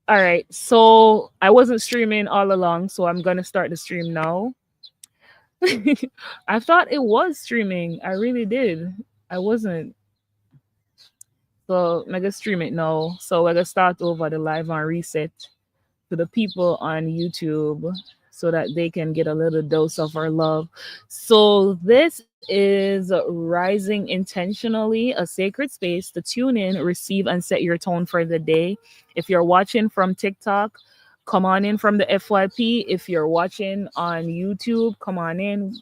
All right. So I wasn't streaming all along, so I'm gonna start the stream now. I thought it was streaming. I really did. I wasn't. So I'm gonna stream it now. So we're gonna start over the live and reset to the people on YouTube so that they can get a little dose of our love. So this is Rising Intentionally, a sacred space to tune in, receive, and set your tone for the day. If you're watching from TikTok, come on in from the FYP. If you're watching on YouTube, come on in.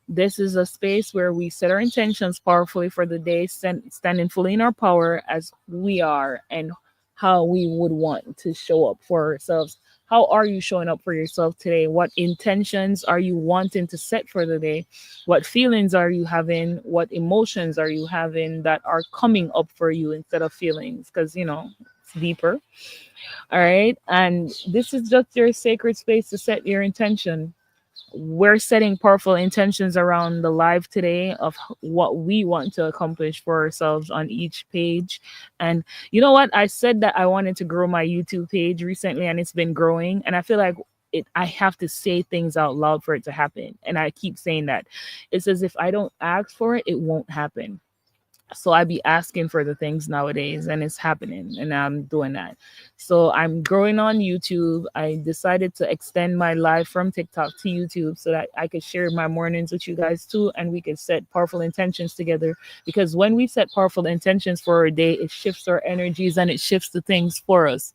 This is a space where we set our intentions powerfully for the day, standing fully in our power as we are and how we would want to show up for ourselves. How are you showing up for yourself today? What intentions are you wanting to set for the day? What feelings are you having? What emotions are you having that are coming up for you instead of feelings? Because, it's deeper. All right. And this is just your sacred space to set your intention. We're setting powerful intentions around the live today of what we want to accomplish for ourselves on each page. And you know what? I said that I wanted to grow my YouTube page recently and it's been growing. And I feel like I have to say things out loud for it to happen. And I keep saying that. It's as if I don't ask for it, it won't happen. So I be asking for the things nowadays and it's happening and I'm doing that. So I'm growing on YouTube. I decided to extend my live from TikTok to YouTube so that I could share my mornings with you guys too and we could set powerful intentions together, because when we set powerful intentions for our day, it shifts our energies and it shifts the things for us.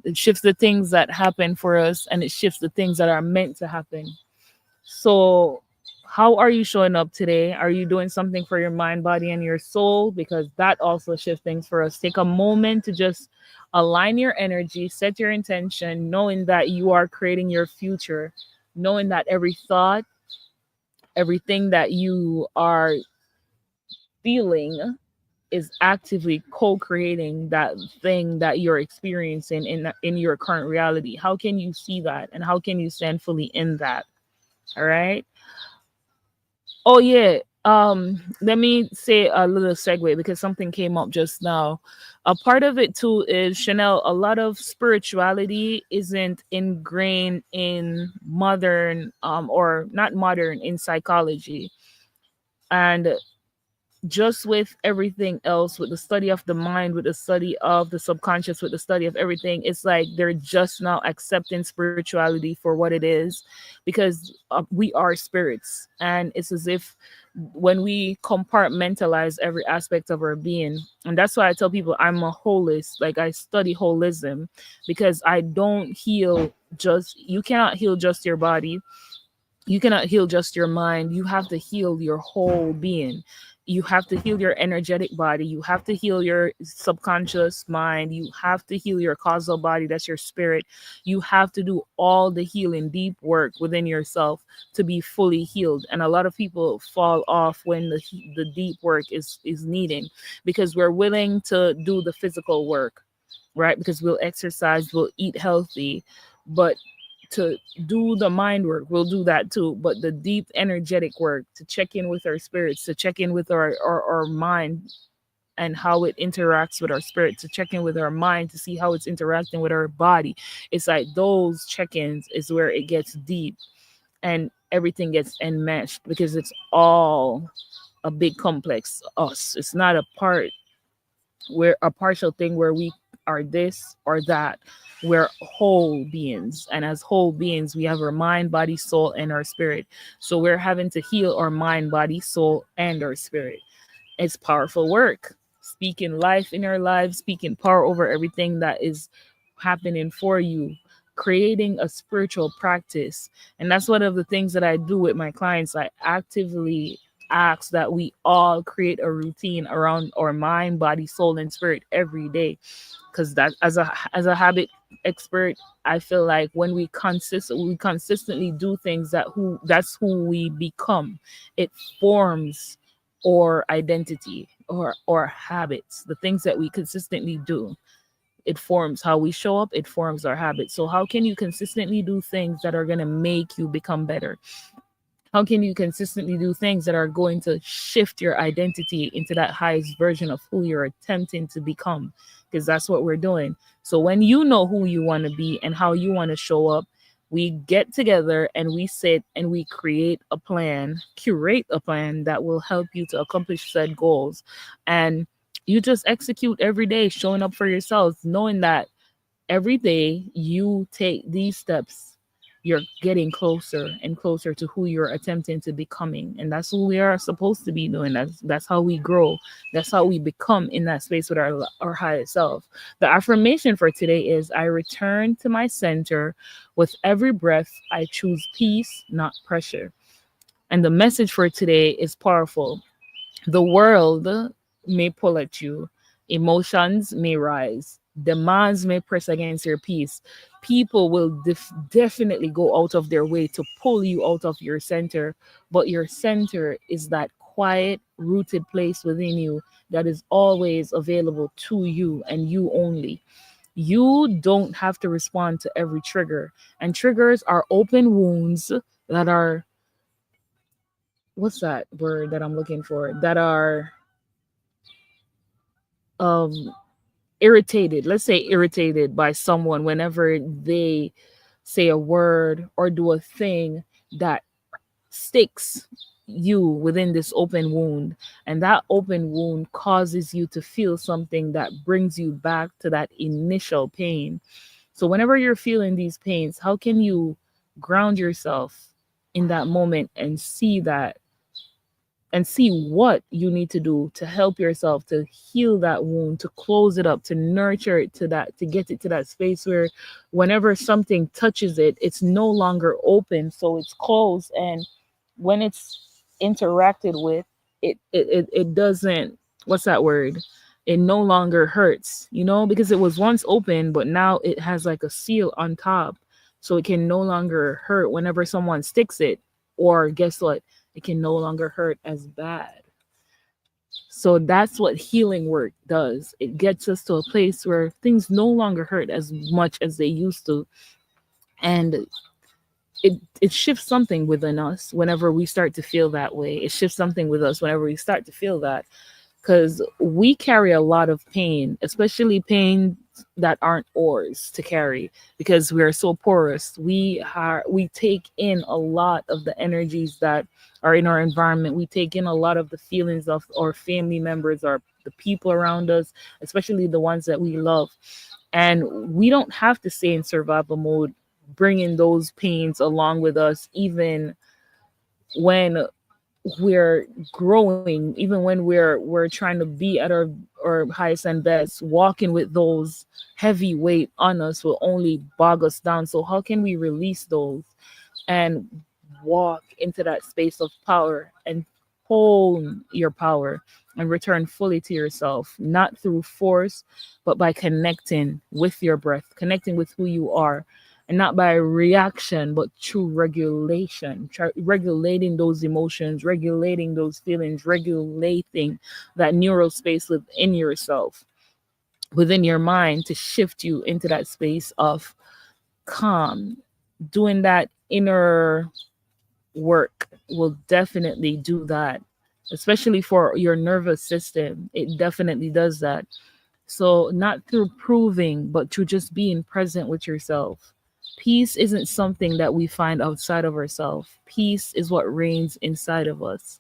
It shifts the things that happen for us and it shifts the things that are meant to happen. So, how are you showing up today? Are you doing something for your mind, body, and your soul? Because that also shifts things for us. Take a moment to just align your energy, set your intention, knowing that you are creating your future, knowing that every thought, everything that you are feeling is actively co-creating that thing that you're experiencing in your current reality. How can you see that and how can you stand fully in that? All right. Oh yeah. Let me say a little segue because something came up just now. A part of it too is, Chanel, a lot of spirituality isn't ingrained in modern or not modern in psychology. And just with everything else, with the study of the mind, with the study of the subconscious, with the study of everything, it's like they're just now accepting spirituality for what it is, because we are spirits. And it's as if when we compartmentalize every aspect of our being, and that's why I tell people I'm a holist, like I study holism, because I don't heal just, you cannot heal just your body, you cannot heal just your mind. You have to heal your whole being. You have to heal your energetic body. You have to heal your subconscious mind. You have to heal your causal body. That's your spirit. You have to do all the healing, deep work within yourself to be fully healed. And a lot of people fall off when the deep work is needing, because we're willing to do the physical work, right? Because we'll exercise, we'll eat healthy, but to do the mind work, we'll do that too. But the deep energetic work, to check in with our spirits, to check in with our mind and how it interacts with our spirit, to check in with our mind to see how it's interacting with our body. It's like those check-ins is where it gets deep and everything gets enmeshed, because it's all a big complex us. It's not a part we're a partial thing where we are this or that. We're whole beings. And as whole beings, we have our mind, body, soul, and our spirit. So we're having to heal our mind, body, soul, and our spirit. It's powerful work. Speaking life in your lives, speaking power over everything that is happening for you, creating a spiritual practice. And that's one of the things that I do with my clients. I actively ask that we all create a routine around our mind, body, soul, and spirit every day. Because that, as a habit expert, I feel like when we consistently do things, that's who we become. It forms or identity or habits, the things that we consistently do. It forms how we show up, it forms our habits. So how can you consistently do things that are going to make you become better? How can you consistently do things that are going to shift your identity into that highest version of who you're attempting to become? because that's what we're doing. So when you know who you want to be and how you want to show up, we get together and we sit and we curate a plan that will help you to accomplish said goals. And you just execute every day, showing up for yourself, knowing that every day you take these steps, you're getting closer and closer to who you're attempting to becoming. And that's what we are supposed to be doing. That's how we grow. That's how we become in that space with our highest self. The affirmation for today is, I return to my center. With every breath, I choose peace, not pressure. And the message for today is powerful. The world may pull at you, emotions may rise, demands may press against your peace. People will definitely go out of their way to pull you out of your center, but your center is that quiet, rooted place within you that is always available to you and you only. You don't have to respond to every trigger, and triggers are open wounds that are, what's that word that I'm looking for? That are um irritated, let's say irritated by someone whenever they say a word or do a thing that sticks you within this open wound, and that open wound causes you to feel something that brings you back to that initial pain. So whenever you're feeling these pains, how can you ground yourself in that moment and see what you need to do to help yourself to heal that wound, to close it up, to nurture it, to get it to that space where whenever something touches it, it's no longer open, so it's closed. And when it's interacted with, it doesn't, what's that word? It no longer hurts, because it was once open, but now it has like a seal on top. So it can no longer hurt whenever someone sticks it, or guess what? It can no longer hurt as bad. So that's what healing work does. It gets us to a place where things no longer hurt as much as they used to. And it shifts something within us whenever we start to feel that way. It shifts something with us whenever we start to feel that, because we carry a lot of pain, especially pain that aren't ours to carry, because we are so porous. We take in a lot of the energies that are in our environment. We take in a lot of the feelings of our family members or the people around us, especially the ones that we love. And we don't have to stay in survival mode, bringing those pains along with us, even when we're growing, even when we're trying to be at our highest and best. Walking with those heavy weight on us will only bog us down. So how can we release those and walk into that space of power and hone your power and return fully to yourself, not through force, but by connecting with your breath, connecting with who you are, and not by reaction, but through regulation, regulating those emotions, regulating those feelings, regulating that neural space within yourself, within your mind, to shift you into that space of calm. Doing that inner work will definitely do that, especially for your nervous system. It definitely does that. So, not through proving, but through just being present with yourself. Peace isn't something that we find outside of ourselves. Peace is what reigns inside of us.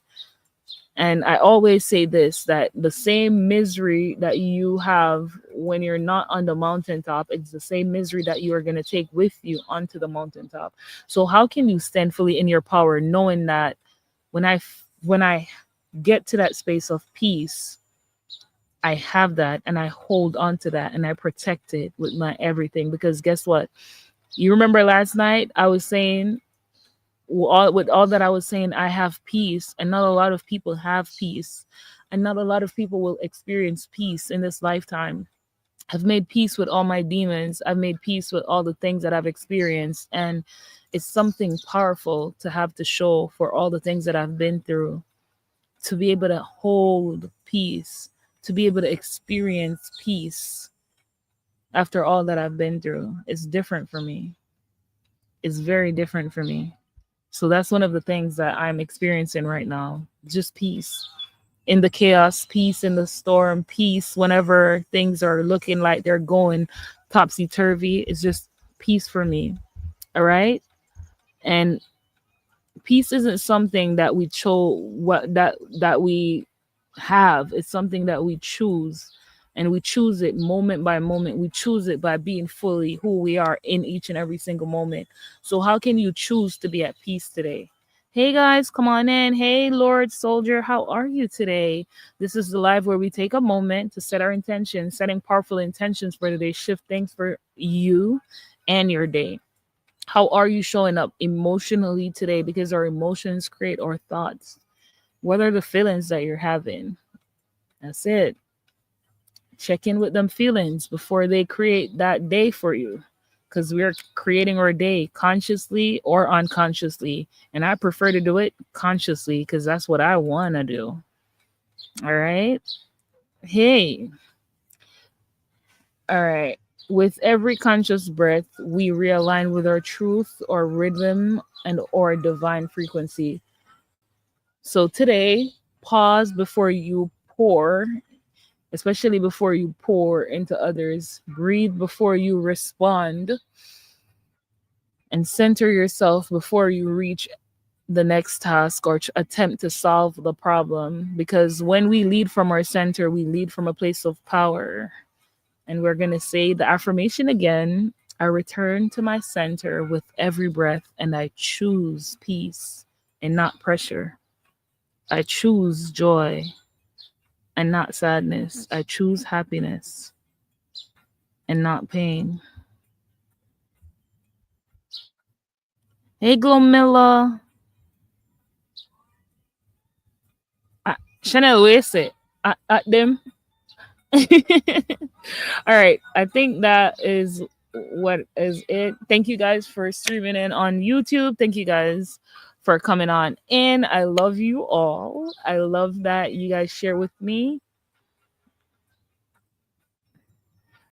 And I always say this, that the same misery that you have when you're not on the mountaintop, it's the same misery that you are going to take with you onto the mountaintop. So, how can you stand fully in your power knowing that when I get to that space of peace, I have that and I hold on to that and I protect it with my everything? Because guess what? You remember last night I was saying, with all that I was saying, I have peace, and not a lot of people have peace, and not a lot of people will experience peace in this lifetime. I've made peace with all my demons. I've made peace with all the things that I've experienced, and it's something powerful to have to show for all the things that I've been through, to be able to hold peace, to be able to experience peace after all that I've been through. It's different for me. It's very different for me. So that's one of the things that I'm experiencing right now. Just peace. in the chaos, peace in the storm, peace whenever things are looking like they're going topsy turvy. It's just peace for me. All right. And peace isn't something that we chose, that we have. It's something that we choose, and we choose it moment by moment. We choose it by being fully who we are in each and every single moment. So how can you choose to be at peace today? Hey guys, come on in. Hey Lord Soldier, how are you today? This is the live where we take a moment to set our intentions. Setting powerful intentions for today shift things for you and your day. How are you showing up emotionally today? Because our emotions create our thoughts. What are the feelings that you're having? That's it. Check in with them feelings before they create that day for you. Because we're creating our day consciously or unconsciously. And I prefer to do it consciously because that's what I want to do. All right. Hey. All right. With every conscious breath, we realign with our truth, or rhythm, and or divine frequency. So today, pause before you pour, especially before you pour into others. Breathe before you respond, and center yourself before you reach the next task or attempt to solve the problem. Because when we lead from our center, we lead from a place of power. And we're going to say the affirmation again. I return to my center with every breath, and I choose peace and not pressure. I choose joy and not sadness. I choose happiness and not pain. Hey, Glomilla. Chanel, where is it? At them. All right. I think that is what is it. Thank you guys for streaming in on YouTube. Thank you guys for coming on in. I love you all. I love that you guys share with me.